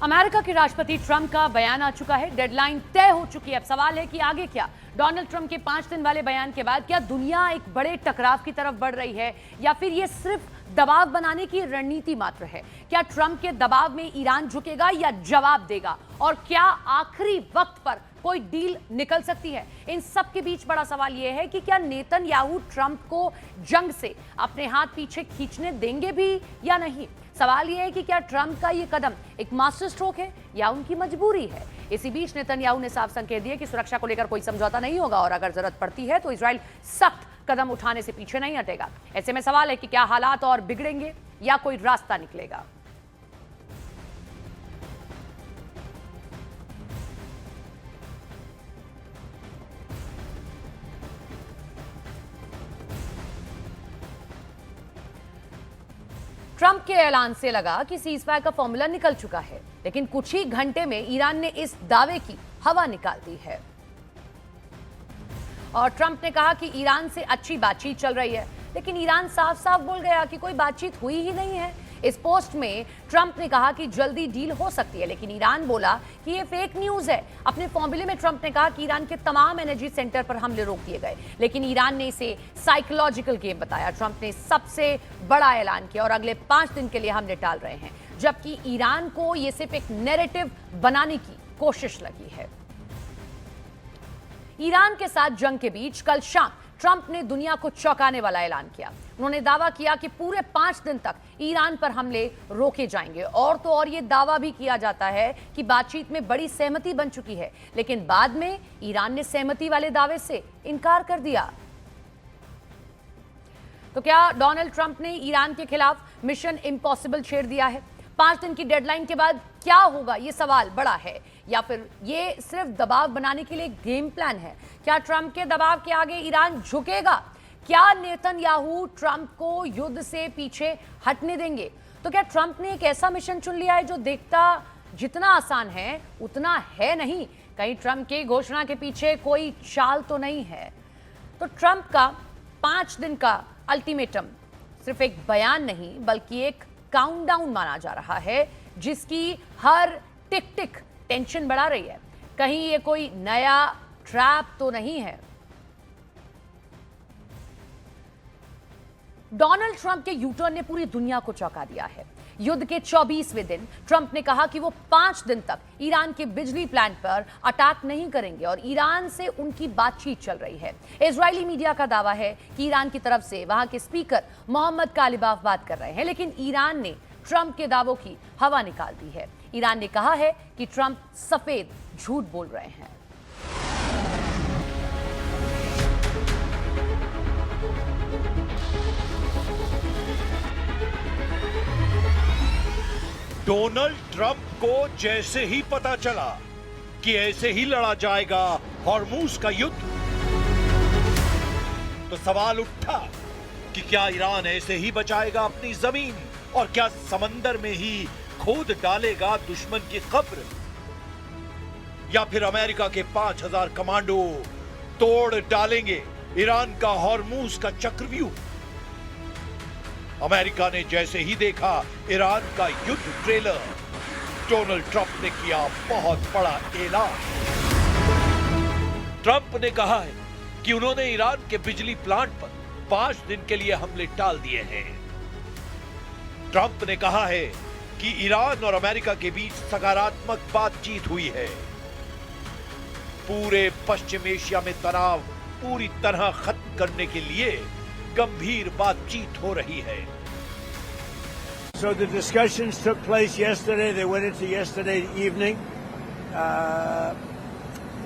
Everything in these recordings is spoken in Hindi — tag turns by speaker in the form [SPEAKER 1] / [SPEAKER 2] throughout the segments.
[SPEAKER 1] अमेरिका के राष्ट्रपति ट्रंप का बयान आ चुका है, डेडलाइन तय हो चुकी है। अब सवाल है कि आगे क्या। डोनाल्ड ट्रंप के 5 दिन वाले बयान के बाद क्या दुनिया एक बड़े टकराव की तरफ बढ़ रही है या फिर ये सिर्फ दबाव बनाने की रणनीति मात्र है? क्या ट्रंप के दबाव में ईरान झुकेगा या जवाब देगा? और क्या आखिरी वक्त पर कोई डील निकल सकती है? इन सब के बीच बड़ा सवाल यह है कि क्या नेतन्याहू ट्रंप को जंग से अपने हाथ पीछे खींचने देंगे भी या नहीं। सवाल यह है कि क्या ट्रंप का यह कदम एक मास्टर स्ट्रोक है या उनकी मजबूरी है। इसी बीच नेतन्याहू ने साफ संकेत दिए कि सुरक्षा को लेकर कोई समझौता नहीं होगा और अगर जरूरत पड़ती है तो इजराइल सख्त कदम उठाने से पीछे नहीं हटेगा। ऐसे में सवाल है कि क्या हालात और बिगड़ेंगे या कोई रास्ता निकलेगा। ट्रंप के ऐलान से लगा कि सीजफायर का फॉर्मूला निकल चुका है, लेकिन कुछ ही घंटे में ईरान ने इस दावे की हवा निकाल दी है और ट्रंप ने कहा कि ईरान से अच्छी बातचीत चल रही है, लेकिन ईरान साफ साफ बोल गया कि कोई बातचीत हुई ही नहीं है। इस पोस्ट में ट्रंप ने कहा कि जल्दी डील हो सकती है, लेकिन ईरान बोला कि ये फेक न्यूज है। अपने फॉर्मूले में ट्रंप ने कहा कि ईरान के तमाम एनर्जी सेंटर पर हमले रोक दिए गए, लेकिन ईरान ने इसे साइकोलॉजिकल गेम बताया। ट्रंप ने सबसे बड़ा ऐलान किया और अगले 5 दिन के लिए हमले टाल रहे हैं, जबकि ईरान को यह सिर्फ एक नैरेटिव बनाने की कोशिश लगी है। ईरान के साथ जंग के बीच कल शाम ट्रंप ने दुनिया को चौंकाने वाला ऐलान किया। उन्होंने दावा किया कि पूरे 5 दिन तक ईरान पर हमले रोके जाएंगे। और तो और ये दावा भी किया जाता है कि बातचीत में बड़ी सहमति बन चुकी है, लेकिन बाद में ईरान ने सहमति वाले दावे से इनकार कर दिया। तो क्या डोनाल्ड ट्रंप ने ईरान के खिलाफ मिशन इम्पॉसिबल छेड़ दिया है? 5 दिन की डेडलाइन के बाद क्या होगा, ये सवाल बड़ा है, या फिर ये सिर्फ दबाव बनाने के लिए गेम प्लान है? क्या ट्रंप के दबाव के आगे ईरान झुकेगा? क्या नेतन्याहू ट्रंप को युद्ध से पीछे हटने देंगे? तो क्या ट्रंप ने एक ऐसा मिशन चुन लिया है जो देखता जितना आसान है उतना है नहीं? कहीं ट्रंप की घोषणा के पीछे कोई चाल तो नहीं है? तो ट्रंप का 5 दिन का अल्टीमेटम सिर्फ एक बयान नहीं बल्कि एक काउंटडाउन माना जा रहा है, जिसकी हर टिक टिक टेंशन बढ़ा रही है। कहीं ये कोई नया ट्रैप तो नहीं है? डोनाल्ड ट्रंप के यूटर्न ने पूरी दुनिया को चौंका दिया है। युद्ध के 24वें दिन ट्रंप ने कहा कि वो 5 दिन तक ईरान के बिजली प्लांट पर अटैक नहीं करेंगे और ईरान से उनकी बातचीत चल रही है। इजरायली मीडिया का दावा है कि ईरान की तरफ से वहां के स्पीकर मोहम्मद कालिबाफ बात कर रहे हैं, लेकिन ईरान ने ट्रंप के दावों की हवा निकाल दी है। ईरान ने कहा है कि ट्रंप सफेद झूठ बोल रहे हैं।
[SPEAKER 2] डोनाल्ड ट्रंप को जैसे ही पता चला कि ऐसे ही लड़ा जाएगा हॉर्मूज का युद्ध, तो सवाल उठा कि क्या ईरान ऐसे ही बचाएगा अपनी जमीन और क्या समंदर में ही खोद डालेगा दुश्मन की कब्र, या फिर अमेरिका के 5000 कमांडो तोड़ डालेंगे ईरान का हॉर्मूज का चक्रव्यूह। अमेरिका ने जैसे ही देखा ईरान का युद्ध ट्रेलर, डोनाल्ड ट्रंप ने किया बहुत बड़ा ऐलान। ट्रंप ने कहा है कि उन्होंने ईरान के बिजली प्लांट पर 5 दिन के लिए हमले टाल दिए हैं। ट्रंप ने कहा है कि ईरान और अमेरिका के बीच सकारात्मक बातचीत हुई है। पूरे पश्चिम एशिया में तनाव पूरी तरह खत्म करने के लिए गंभीर बातचीत हो रही है।
[SPEAKER 3] So the discussions took place yesterday. They went into yesterday evening.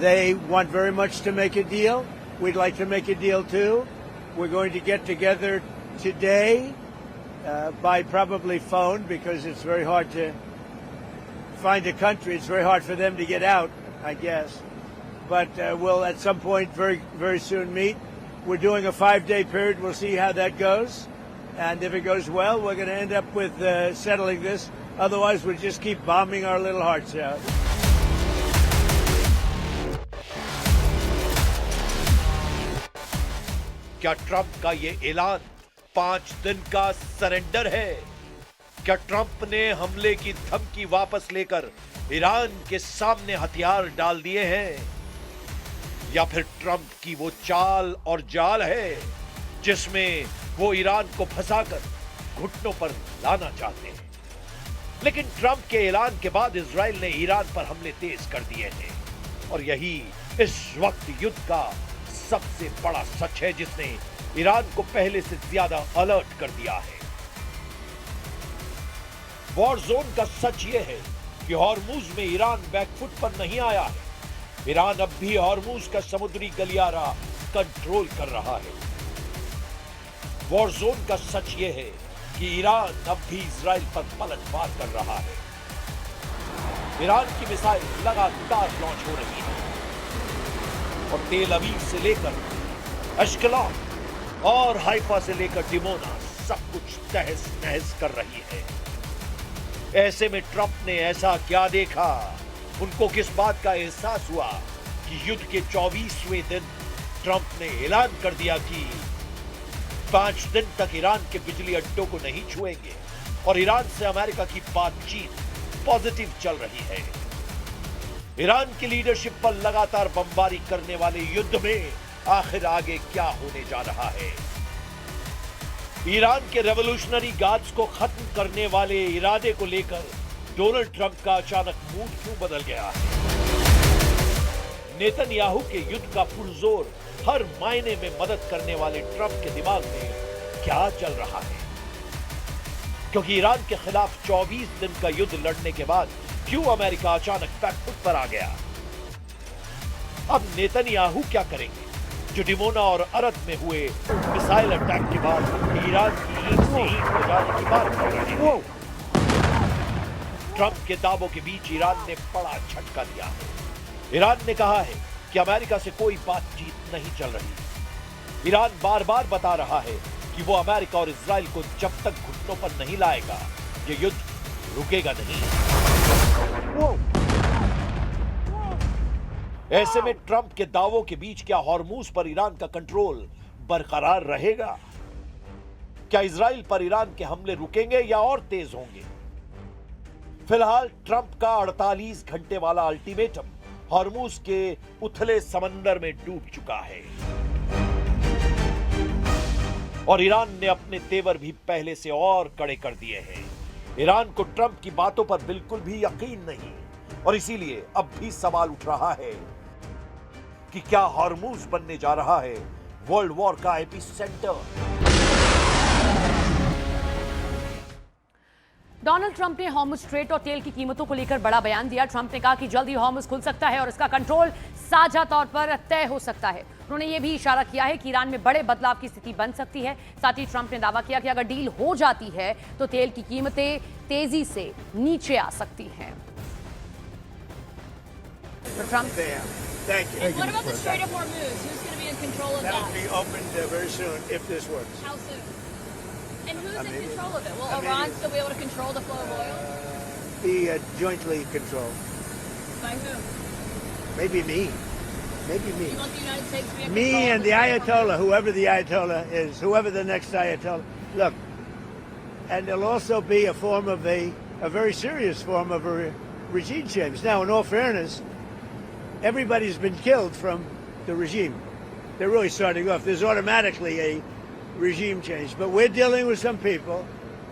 [SPEAKER 3] They want very much to make a deal. We'd like to make a deal too. We're going to get together today by probably phone because it's very hard to find a country. It's very hard for them to get out, I guess. But we'll at some point very, very soon meet. We're doing a 5-day period. We'll see how that goes. And if it goes well, we're going to end up with settling this. Otherwise, we'll just keep bombing our little hearts out.
[SPEAKER 2] क्या ट्रंप का ये ऐलान 5 दिन का सरेंडर है क्या ट्रंप ने हमले की धमकी वापस लेकर ईरान के सामने हथियार डाल दिए हैं, या फिर ट्रंप की वो चाल और जाल है जिसमें वो ईरान को फंसाकर घुटनों पर लाना चाहते हैं? लेकिन ट्रंप के ऐलान के बाद इजराइल ने ईरान पर हमले तेज कर दिए हैं, और यही इस वक्त युद्ध का सबसे बड़ा सच है जिसने ईरान को पहले से ज्यादा अलर्ट कर दिया है। वॉर जोन का सच यह है कि हॉर्मुज में ईरान बैकफुट पर नहीं आया है। ईरान अब भी हॉर्मुज का समुद्री गलियारा कंट्रोल कर रहा है। वॉर जोन का सच यह है कि ईरान अब भी इजराइल पर पलटवार कर रहा है। ईरान की मिसाइल लगातार लॉन्च हो रही है और तेल अवीव से लेकर अश्कलॉन और हाइफा से लेकर डिमोना सब कुछ तहस नहस कर रही है। ऐसे में ट्रंप ने ऐसा क्या देखा, उनको किस बात का एहसास हुआ कि युद्ध के 24वें दिन ट्रंप ने ऐलान कर दिया कि 5 दिन तक ईरान के बिजली अड्डों को नहीं छुएंगे और ईरान से अमेरिका की बातचीत पॉजिटिव चल रही है। ईरान की लीडरशिप पर लगातार बमबारी करने वाले युद्ध में आखिर आगे क्या होने जा रहा है? ईरान के रेवोल्यूशनरी गार्ड्स को खत्म करने वाले इरादे को लेकर डोनाल्ड ट्रंप का अचानक मूड क्यों बदल गया है? नेतन्याहू के युद्ध का पुरजोर हर मायने में मदद करने वाले ट्रंप के दिमाग में क्या चल रहा है? क्योंकि ईरान के खिलाफ 24 दिन का युद्ध लड़ने के बाद क्यों अमेरिका अचानक बैकफुट पर आ गया? अब नेतन्याहू क्या करेंगे जो डिमोना और अरद में हुए मिसाइल अटैक के बाद ईरान की ईंट से ईंट हो जाने की बात कर रहे हैं? ट्रंप के दावों के बीच ईरान ने बड़ा झटका दिया है। ईरान ने कहा है कि अमेरिका से कोई बातचीत नहीं चल रही। ईरान बार बार बता रहा है कि वो अमेरिका और इजराइल को जब तक घुटनों पर नहीं लाएगा ये युद्ध रुकेगा नहीं। ऐसे में ट्रंप के दावों के बीच क्या हॉर्मुज पर ईरान का कंट्रोल बरकरार रहेगा? क्या इजराइल पर ईरान के हमले रुकेंगे या और तेज होंगे? फिलहाल ट्रंप का 48 घंटे वाला अल्टीमेटम हॉर्मुज के उथले समंदर में डूब चुका है और ईरान ने अपने तेवर भी पहले से और कड़े कर दिए हैं। ईरान को ट्रंप की बातों पर बिल्कुल भी यकीन नहीं और इसीलिए अब भी सवाल उठ रहा है कि क्या हॉर्मुज बनने जा रहा है वर्ल्ड वॉर का एपिसेंटर?
[SPEAKER 1] डोनाल्ड ट्रंप ने हॉर्मुज स्ट्रेट और तेल की कीमतों को लेकर बड़ा बयान दिया। ट्रंप ने कहा कि जल्द ही हॉर्मुज खुल सकता है और इसका कंट्रोल साझा तौर पर तय हो सकता है। उन्होंने यह भी इशारा किया है कि ईरान में बड़े बदलाव की स्थिति बन सकती है। साथ ही ट्रंप ने दावा किया कि अगर डील हो जाती है तो तेल की कीमतें तेजी से नीचे आ सकती हैं। तो Trump
[SPEAKER 3] Thank you.
[SPEAKER 4] What about the Strait of Hormuz? Who's going to be in control of
[SPEAKER 3] That'll
[SPEAKER 4] that?
[SPEAKER 3] be opened very soon if this works.
[SPEAKER 4] How soon? And who's in
[SPEAKER 3] Maybe-
[SPEAKER 4] control of it? Will
[SPEAKER 3] maybe-
[SPEAKER 4] Iran still be able to control the flow of oil?
[SPEAKER 3] Be jointly controlled.
[SPEAKER 4] By who?
[SPEAKER 3] Maybe me. Maybe me.
[SPEAKER 4] You want the United States to be in
[SPEAKER 3] Me
[SPEAKER 4] control?
[SPEAKER 3] and the Ayatollah, whoever the Ayatollah is, whoever the next Ayatollah. Look, and there'll also be a form of a very serious form of a regime change. Now, in all fairness, everybody's been killed from the regime. They're really starting off. There's automatically a regime change. But we're dealing with some people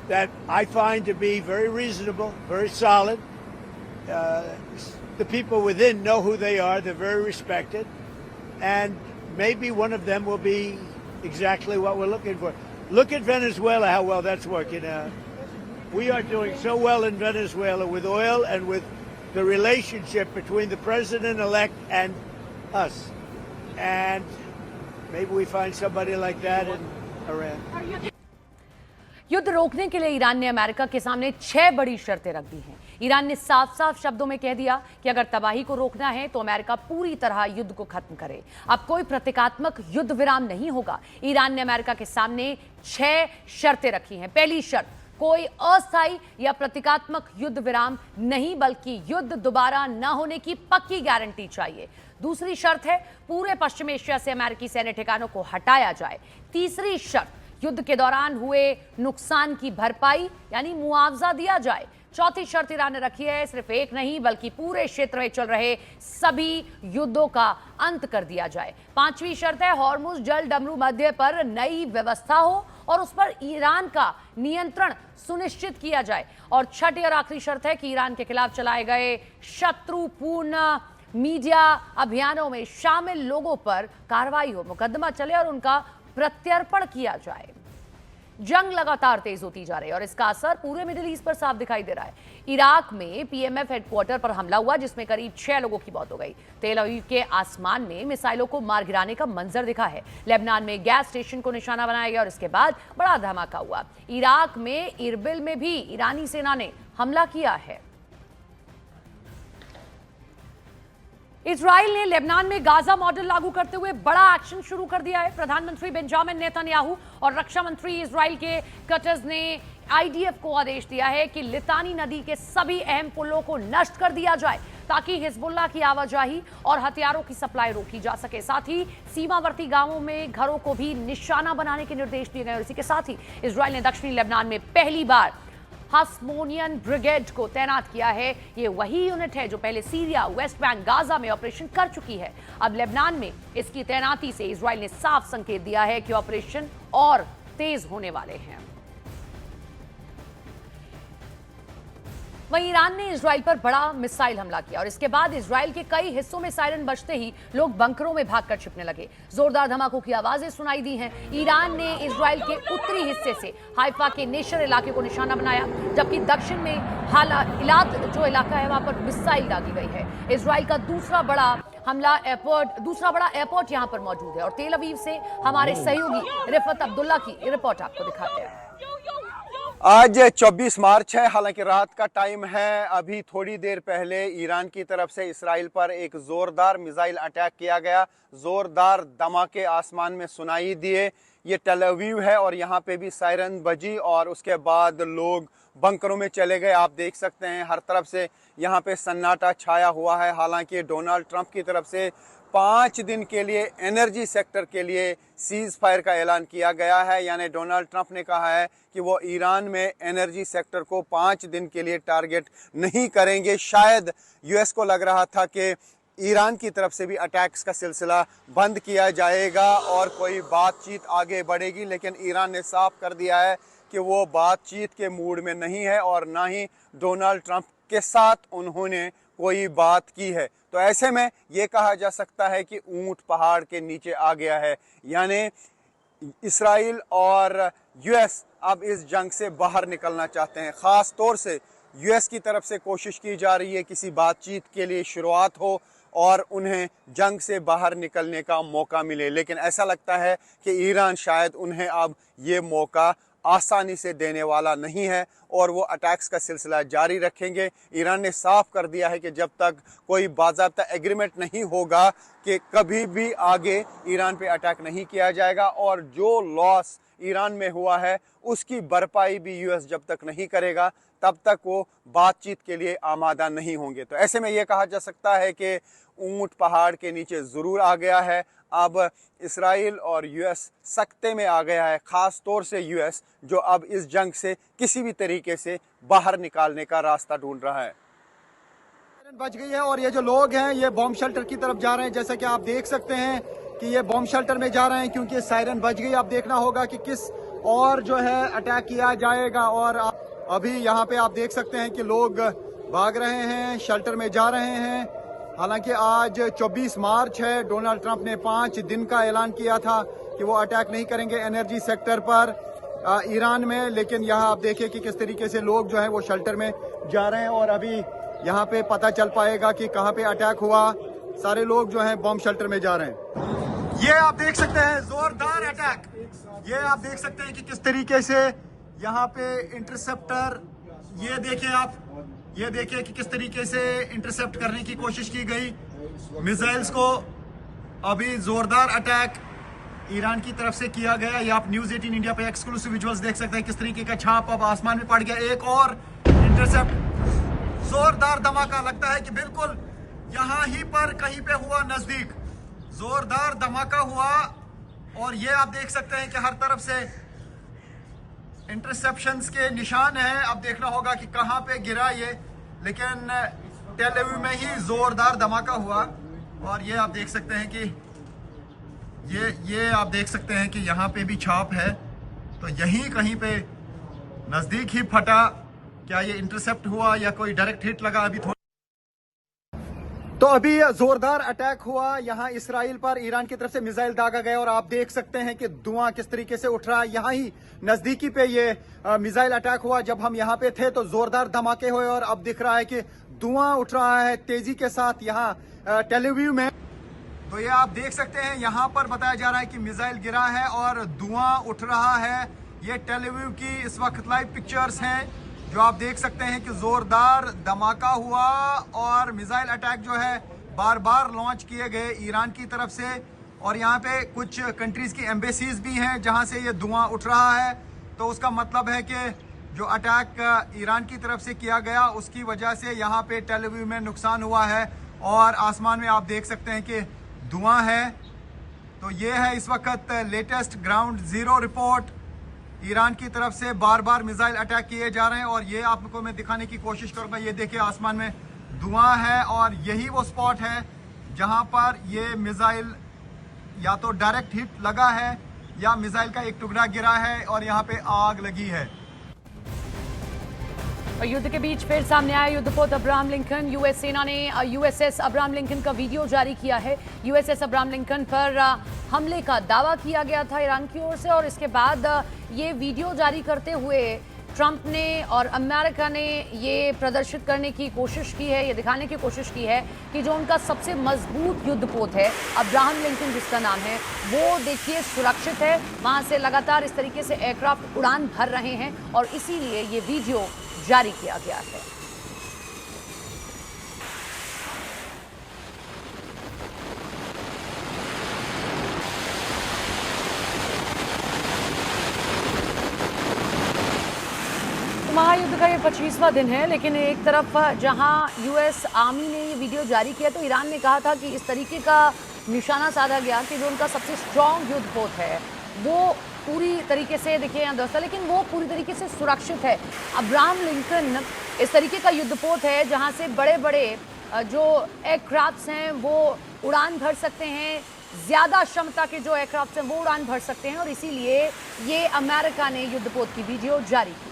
[SPEAKER 3] that I find to be very reasonable, very solid. The people within know who they are. They're very respected. And maybe one of them will be exactly what we're looking for. Look at Venezuela, how well that's working out. We are doing so well in Venezuela with oil and with the relationship between the president-elect and us. And maybe we find somebody like that in Iran.
[SPEAKER 1] युद्ध रोकने के लिए ईरान ने अमेरिका के सामने 6 बड़ी शर्तें रख दी हैं। ईरान ने साफ साफ शब्दों में कह दिया कि अगर तबाही को रोकना है तो अमेरिका पूरी तरह युद्ध को खत्म करे। अब कोई प्रतीकात्मक युद्ध विराम नहीं होगा। ईरान ने अमेरिका के सामने 6 शर्तें रखी हैं। पहली शर्त, कोई अस्थायी या प्रतीकात्मक युद्ध विराम नहीं, बल्कि युद्ध दोबारा न होने की पक्की गारंटी चाहिए। दूसरी शर्त है पूरे पश्चिम एशिया से अमेरिकी सैन्य ठिकानों को हटाया जाए। तीसरी शर्त, युद्ध के दौरान हुए नुकसान की भरपाई यानी मुआवजा दिया जाए। चौथी शर्त ईरान ने रखी है, सिर्फ एक नहीं बल्कि पूरे क्षेत्र में चल रहे सभी युद्धों का अंत कर दिया जाए। पांचवी शर्त है, हॉर्मुज जल डमरू मध्य पर नई व्यवस्था हो और उस पर ईरान का नियंत्रण सुनिश्चित किया जाए। और छठी और आखिरी शर्त है कि ईरान के खिलाफ चलाए गए शत्रुपूर्ण मीडिया अभियानों में शामिल लोगों पर कार्रवाई हो, मुकदमा चले और उनका प्रत्यर्पण किया जाए। जंग लगातार तेज होती जा रही है और इसका असर पूरे मिडिल ईस्ट पर साफ दिखाई दे रहा है। इराक में पीएमएफ हेडक्वार्टर पर हमला हुआ जिसमें करीब 6 लोगों की मौत हो गई। तेल अवीव के आसमान में मिसाइलों को मार गिराने का मंजर दिखा है। लेबनान में गैस स्टेशन को निशाना बनाया गया और इसके बाद बड़ा धमाका हुआ। इराक में इरबिल में भी ईरानी सेना ने हमला किया है। इजराइल ने लेबनान में गाजा मॉडल लागू करते हुए बड़ा एक्शन शुरू कर दिया है। प्रधानमंत्री बेंजामिन नेतन्याहू और रक्षा मंत्री इजराइल के कटर्स ने आईडीएफ को आदेश दिया है कि लितानी नदी के सभी अहम पुलों को नष्ट कर दिया जाए ताकि हिजबुल्लाह की आवाजाही और हथियारों की सप्लाई रोकी जा सके। साथ ही सीमावर्ती गांवों में घरों को भी निशाना बनाने के निर्देश दिए गए और इसी के साथ ही इजराइल ने दक्षिणी लेबनान में पहली बार हास्मोनियन ब्रिगेड को तैनात किया है। ये वही यूनिट है जो पहले सीरिया, वेस्ट बैंक, गाजा में ऑपरेशन कर चुकी है। अब लेबनान में इसकी तैनाती से इजराइल ने साफ संकेत दिया है कि ऑपरेशन और तेज होने वाले हैं। वहीं ईरान ने इजराइल पर बड़ा मिसाइल हमला किया और इसके बाद इजराइल के कई हिस्सों में सायरन बजते ही लोग बंकरों में भागकर छिपने लगे। जोरदार धमाकों की आवाजें सुनाई दी हैं। ईरान ने इजराइल के उत्तरी हिस्से से हाइफा के नेशर इलाके को निशाना बनाया, जबकि दक्षिण में इलात जो इलाका है वहां पर मिसाइल दागी गई है। इजराइल का दूसरा बड़ा एयरपोर्ट यहां पर मौजूद है और तेल अवीव से हमारे सहयोगी रिफत अब्दुल्ला की रिपोर्ट आपको दिखाते हैं।
[SPEAKER 5] आज 24 मार्च है, हालांकि रात का टाइम है। अभी थोड़ी देर पहले ईरान की तरफ से इसराइल पर एक जोरदार मिसाइल अटैक किया गया। जोरदार धमाके आसमान में सुनाई दिए। ये टेल अवीव है और यहाँ पे भी सायरन बजी और उसके बाद लोग बंकरों में चले गए। आप देख सकते हैं हर तरफ से यहाँ पे सन्नाटा छाया हुआ है। हालांकि डोनाल्ड ट्रंप की तरफ से 5 दिन के लिए एनर्जी सेक्टर के लिए सीज फायर का ऐलान किया गया है। यानी डोनाल्ड ट्रंप ने कहा है कि वो ईरान में एनर्जी सेक्टर को 5 दिन के लिए टारगेट नहीं करेंगे। शायद यूएस को लग रहा था कि ईरान की तरफ से भी अटैक्स का सिलसिला बंद किया जाएगा और कोई बातचीत आगे बढ़ेगी, लेकिन ईरान ने साफ कर दिया है कि वो बातचीत के मूड में नहीं है और ना ही डोनाल्ड ट्रंप के साथ उन्होंने कोई बात की है। तो ऐसे में ये कहा जा सकता है कि ऊंट पहाड़ के नीचे आ गया है। यानी इसराइल और यूएस अब इस जंग से बाहर निकलना चाहते हैं। ख़ास तौर से यूएस की तरफ से कोशिश की जा रही है किसी बातचीत के लिए शुरुआत हो और उन्हें जंग से बाहर निकलने का मौका मिले, लेकिन ऐसा लगता है कि ईरान शायद उन्हें अब ये मौका आसानी से देने वाला नहीं है और वो अटैक्स का सिलसिला जारी रखेंगे। ईरान ने साफ कर दिया है कि जब तक कोई बाज़ाब्ता एग्रीमेंट नहीं होगा कि कभी भी आगे ईरान पे अटैक नहीं किया जाएगा और जो लॉस ईरान में हुआ है उसकी भरपाई भी यूएस जब तक नहीं करेगा तब तक वो बातचीत के लिए आमादा नहीं होंगे। तो ऐसे में ये कहा जा सकता है कि ऊंट पहाड़ के नीचे ज़रूर आ गया है। अब इसराइल और यूएस सख्ते में आ गया है, ख़ास तौर से यूएस जो अब इस जंग से किसी भी तरीके से बाहर निकालने का रास्ता ढूंढ रहा है।
[SPEAKER 6] बच गई है और ये जो लोग हैं ये बॉम्ब शेल्टर की तरफ जा रहे हैं। जैसा कि आप देख सकते हैं कि ये बॉम्ब शेल्टर में जा रहे हैं क्योंकि सायरन बज गई। अब देखना होगा कि किस और जो है अटैक किया जाएगा। और अभी यहाँ पे आप देख सकते हैं कि लोग भाग रहे हैं, शेल्टर में जा रहे हैं। हालांकि आज 24 मार्च है। डोनाल्ड ट्रंप ने 5 दिन का ऐलान किया था कि वो अटैक नहीं करेंगे एनर्जी सेक्टर पर ईरान में, लेकिन यहाँ आप देखिए कि किस तरीके से लोग जो है वो शेल्टर में जा रहे हैं और अभी यहाँ पे पता चल पाएगा कि कहाँ पे अटैक हुआ। सारे लोग जो हैं बॉम्ब शेल्टर में जा रहे हैं। ये आप देख सकते हैं जोरदार अटैक। ये आप देख सकते हैं कि किस तरीके से यहाँ पे इंटरसेप्टर, ये देखिए आप, ये देखिए कि किस तरीके से इंटरसेप्ट करने की कोशिश की गई मिसाइल्स को। अभी जोरदार अटैक ईरान की तरफ से किया गया। ये आप न्यूज़ 18 इंडिया पे एक्सक्लूसिव विजुअल्स देख सकते हैं किस तरीके का छाप अब आसमान में पड़ गया। एक और इंटरसेप्ट, जोरदार धमाका, लगता है कि बिल्कुल यहाँ ही पर कहीं पे हुआ, नजदीक जोरदार धमाका हुआ। और ये आप देख सकते हैं कि हर तरफ से इंटरसेप्शंस के निशान हैं। अब देखना होगा कि कहां पे गिरा ये, लेकिन टेल अवीव में ही जोरदार धमाका हुआ। और ये आप देख सकते हैं कि ये आप देख सकते हैं कि यहाँ पे भी छाप है, तो यहीं कहीं पे नजदीक ही फटा। क्या ये इंटरसेप्ट हुआ या कोई डायरेक्ट हिट लगा? तो अभी जोरदार अटैक हुआ यहाँ इसराइल पर, ईरान की तरफ से मिसाइल दागा गया और आप देख सकते हैं कि धुआं किस तरीके से उठ रहा है। यहाँ ही नजदीकी पे ये मिसाइल अटैक हुआ। जब हम यहाँ पे थे तो जोरदार धमाके हुए और अब दिख रहा है कि धुआं उठ रहा है तेजी के साथ यहाँ टेल अवीव में। तो ये आप देख सकते हैं यहाँ पर बताया जा रहा है कि मिसाइल गिरा है और धुआं उठ रहा है। ये टेल अवीव की इस वक्त लाइव पिक्चर्स हैं जो आप देख सकते हैं कि जोरदार धमाका हुआ और मिसाइल अटैक जो है बार बार लॉन्च किए गए ईरान की तरफ से। और यहाँ पे कुछ कंट्रीज की एम्बेसीज भी हैं जहाँ से ये धुआं उठ रहा है। तो उसका मतलब है कि जो अटैक ईरान की तरफ से किया गया उसकी वजह से यहाँ पे टेल अवीव में नुकसान हुआ है। और आसमान में आप देख सकते हैं कि धुआं है। तो ये है इस वक्त latest ground zero report. Iran की तरफ से बार बार मिसाइल अटैक किए जा रहे हैं और ये आपको मैं दिखाने की कोशिश करूंगा। ये देखिए आसमान में धुआं है और यही वो स्पॉट है जहां पर ये मिसाइल या तो डायरेक्ट हिट लगा है या मिसाइल का एक टुकड़ा गिरा है और यहाँ पे आग लगी है।
[SPEAKER 1] और युद्ध के बीच फिर सामने आया युद्धपोत अब्राहम लिंकन। यूएस सेना ने यूएसएस अब्राहम लिंकन का वीडियो जारी किया है। यूएसएस अब्राहम लिंकन पर हमले का दावा किया गया था ईरान की ओर से और इसके बाद ये वीडियो जारी करते हुए ट्रंप ने और अमेरिका ने ये प्रदर्शित करने की कोशिश की है, ये दिखाने की कोशिश की है कि जो उनका सबसे मजबूत युद्धपोत है अब्राहम लिंकन जिसका नाम है, वो देखिए सुरक्षित है। वहाँ से लगातार इस तरीके से एयरक्राफ्ट उड़ान भर रहे हैं और इसीलिए ये वीडियो जारी किया गया है। महायुद्ध का ये 25वां दिन है, लेकिन एक तरफ जहां यूएस आर्मी ने ये वीडियो जारी किया तो ईरान ने कहा था कि इस तरीके का निशाना साधा गया कि जो उनका सबसे स्ट्रॉन्ग युद्धपोत है वो पूरी तरीके से, देखिए यहाँ दोस्तों, लेकिन वो पूरी तरीके से सुरक्षित है। अब्राहम लिंकन इस तरीके का युद्धपोत है जहाँ से बड़े बड़े जो एयरक्राफ्ट्स हैं वो उड़ान भर सकते हैं, ज़्यादा क्षमता के जो एयरक्राफ्ट्स हैं वो उड़ान भर सकते हैं और इसीलिए ये अमेरिका ने युद्धपोत की वीडियो जारी की।